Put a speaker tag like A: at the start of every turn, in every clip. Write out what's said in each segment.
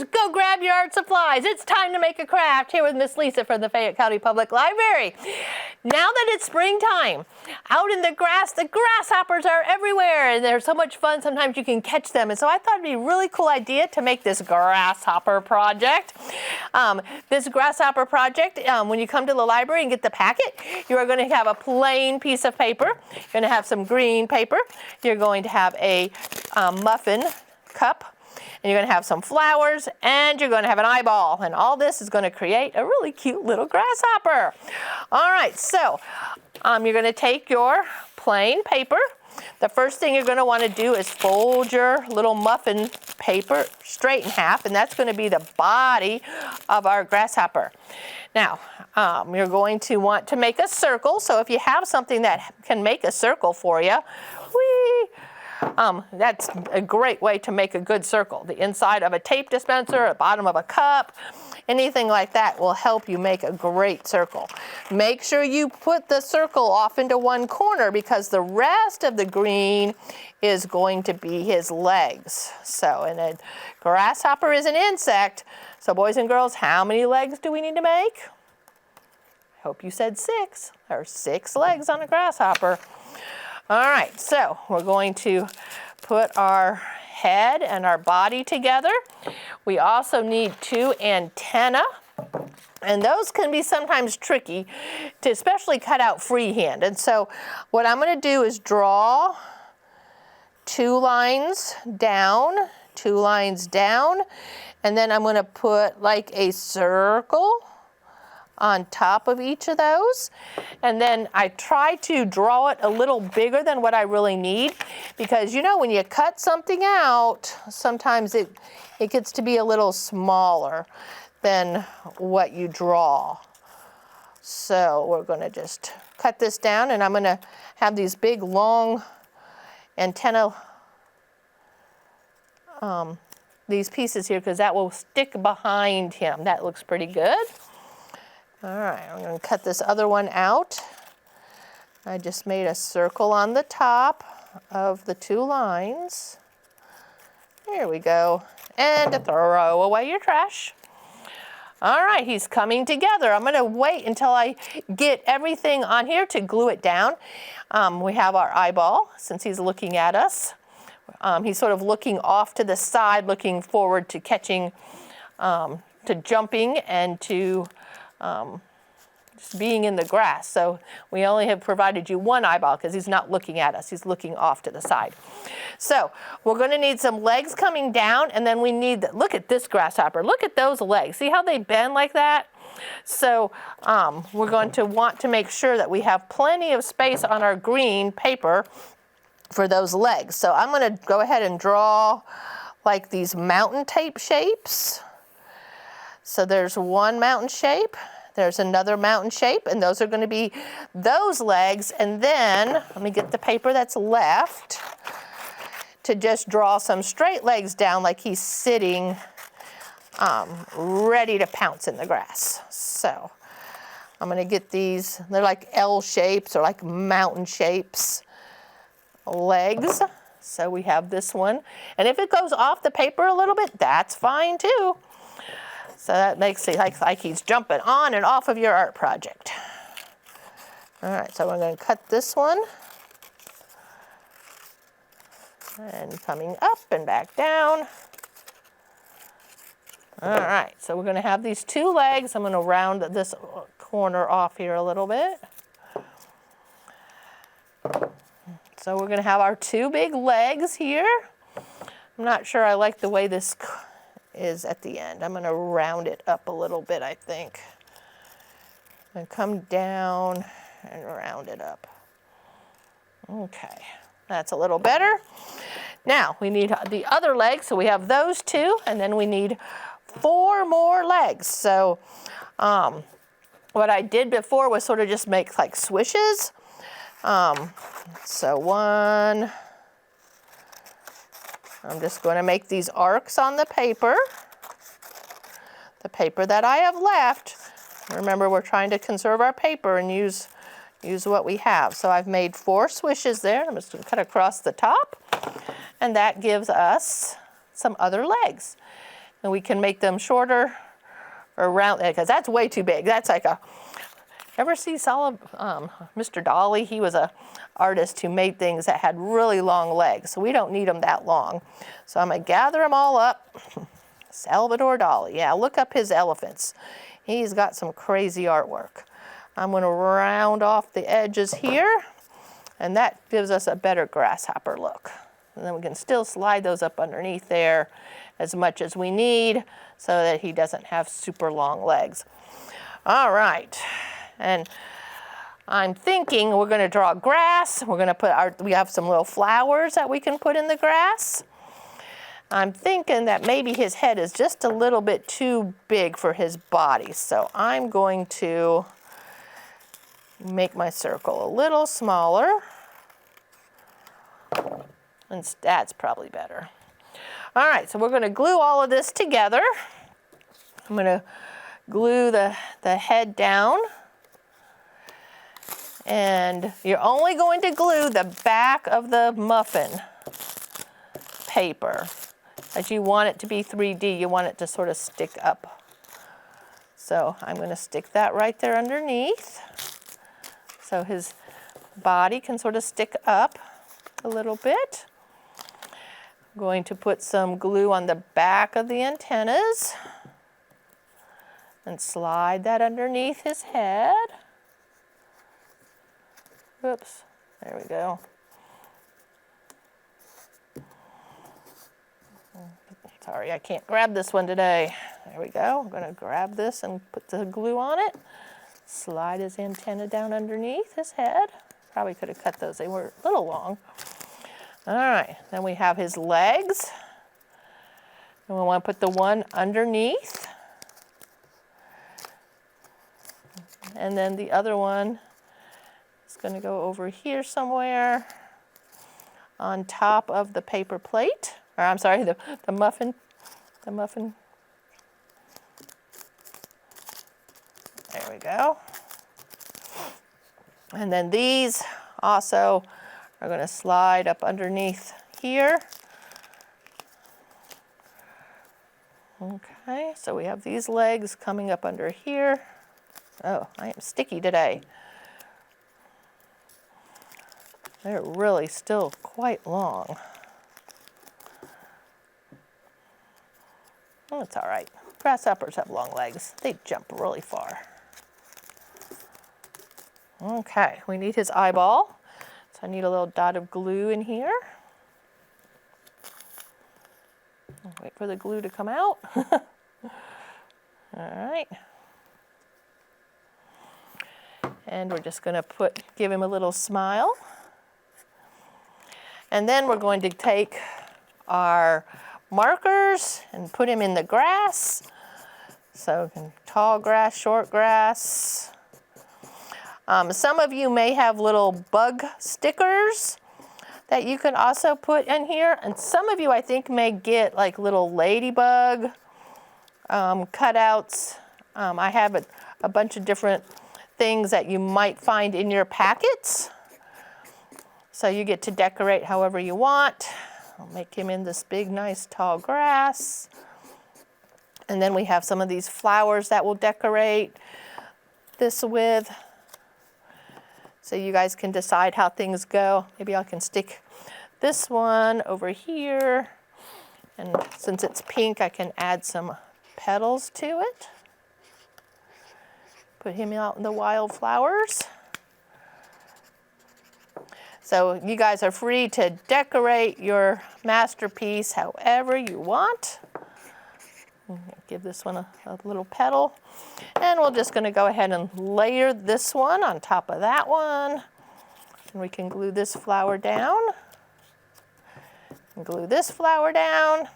A: Librarians, go grab your art supplies. It's time to make a craft here with Miss Lisa from the Fayette County Public Library. Now that it's springtime, out in the grass, the grasshoppers are everywhere and they're so much fun. Sometimes you can catch them. And so I thought it'd be a really cool idea to make this grasshopper project. This grasshopper project, when you come to the library and get the packet, you are going to have a plain piece of paper. You're going to have some green paper. You're going to have a muffin cup. And you're going to have some flowers, and you're going to have an eyeball. And all this is going to create a really cute little grasshopper. All right, so you're going to take your plain paper. The first thing you're going to want to do is fold your little muffin paper straight in half, and that's going to be the body of our grasshopper. Now, you're going to want to make a circle. So if you have something that can make a circle for you, that's a great way to make a good circle. The inside of a tape dispenser, the bottom of a cup, anything like that will help you make a great circle. Make sure you put the circle off into one corner because the rest of the green is going to be his legs. So, and a grasshopper is an insect. So boys and girls, how many legs do we need to make? I hope you said 6. There are 6 legs on a grasshopper. All right, so we're going to put our head and our body together. We also need 2 antennae, and those can be sometimes tricky to especially cut out freehand. And so what I'm going to do is draw 2 lines down, 2 lines down, and then I'm going to put like a circle on top of each of those. And then I try to draw it a little bigger than what I really need, because you know when you cut something out, sometimes it gets to be a little smaller than what you draw. So we're going to just cut this down, and I'm going to have these big long antenna, these pieces here, because that will stick behind him. That looks pretty good. All right, I'm going to cut this other one out. I just made a circle on the top of the 2 lines. There we go. And throw away your trash. All right, he's coming together. I'm going to wait until I get everything on here to glue it down. We have our eyeball, since he's looking at us. He's sort of looking off to the side, looking forward to catching, to jumping and to just being in the grass. So we only have provided you 1 eyeball because he's not looking at us. He's looking off to the side. So we're going to need some legs coming down, and then we need, look at this grasshopper. Look at those legs. See how they bend like that? So we're going to want to make sure that we have plenty of space on our green paper for those legs. So I'm going to go ahead and draw like these mountain tape shapes. So there's 1 mountain shape, there's another mountain shape, and those are going to be those legs. And then, let me get the paper that's left to just draw some straight legs down like he's sitting ready to pounce in the grass. So I'm going to get these, they're like L shapes or like mountain shapes, legs. So we have this one. And if it goes off the paper a little bit, that's fine too. So that makes it like he's jumping on and off of your art project. All right, so we're going to cut this one. And coming up and back down. All right, so we're going to have these 2 legs. I'm going to round this corner off here a little bit. So we're going to have our 2 big legs here. I'm not sure I like the way this is at the end. I'm going to round it up a little bit, I think. And come down and round it up. Okay, that's a little better. Now we need the other leg, so we have those 2, and then we need 4 more legs. So what I did before was sort of just make like swishes. So 1, I'm just going to make these arcs on the paper that I have left. Remember, we're trying to conserve our paper and use what we have. So I've made 4 swishes there. I'm just going to cut across the top, and that gives us some other legs. and we can make them shorter or round, because that's way too big. That's like a, ever see Mr. Dolly? He was a artist who made things that had really long legs, so we don't need them that long. So I'm gonna gather them all up. Salvador Dali, yeah, look up his elephants. He's got some crazy artwork. I'm gonna round off the edges here, and that gives us a better grasshopper look. And then we can still slide those up underneath there as much as we need so that he doesn't have super long legs. All right, and I'm thinking we're gonna draw grass. We're gonna put we have some little flowers that we can put in the grass. I'm thinking that maybe his head is just a little bit too big for his body. So I'm going to make my circle a little smaller. And that's probably better. All right, so we're gonna glue all of this together. I'm gonna glue the head down. And you're only going to glue the back of the muffin paper. As you want it to be 3D, you want it to sort of stick up. So I'm going to stick that right there underneath. So his body can sort of stick up a little bit. I'm going to put some glue on the back of the antennas and slide that underneath his head. Oops, there we go. Sorry, I can't grab this one today. There we go. I'm going to grab this and put the glue on it. Slide his antenna down underneath his head. Probably could have cut those. They were a little long. All right, then we have his legs. And we want to put the one underneath. And then the other one is going to go over here somewhere on top of the paper plate. Or I'm sorry, the muffin. There we go. And then these also are going to slide up underneath here. Okay, so we have these legs coming up under here. Oh, I am sticky today. They're really still quite long. Oh, it's all right. Grasshoppers have long legs. They jump really far. Okay, we need his eyeball. So I need a little dot of glue in here. Wait for the glue to come out. All right. And we're just going to give him a little smile. And then we're going to take our markers and put him in the grass. So tall grass, short grass. Some of you may have little bug stickers that you can also put in here. And some of you, I think, may get like little ladybug cutouts. I have a bunch of different things that you might find in your packets. So you get to decorate however you want. I'll make him in this big, nice, tall grass. And then we have some of these flowers that we'll decorate this with. So you guys can decide how things go. Maybe I can stick this one over here. And since it's pink, I can add some petals to it. Put him out in the wildflowers. So you guys are free to decorate your masterpiece however you want. Give this one a little petal. And we're just going to go ahead and layer this one on top of that one. And we can glue this flower down. And glue this flower down.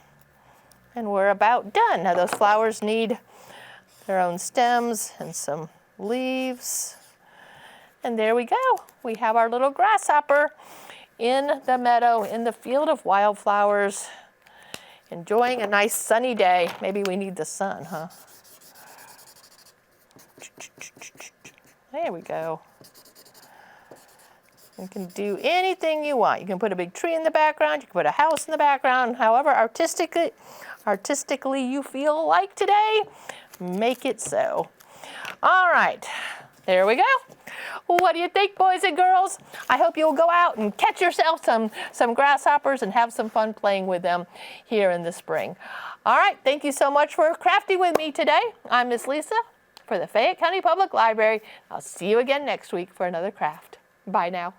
A: And we're about done. Now those flowers need their own stems and some leaves. And there we go. We have our little grasshopper in the meadow, in the field of wildflowers, enjoying a nice sunny day. Maybe we need the sun, huh? There we go. You can do anything you want. You can put a big tree in the background. You can put a house in the background. However artistically you feel like today, make it so. All right, there we go. What do you think, boys and girls? I hope you'll go out and catch yourself some grasshoppers and have some fun playing with them here in the spring. All right, thank you so much for crafting with me today. I'm Miss Lisa for the Fayette County Public Library. I'll see you again next week for another craft. Bye now.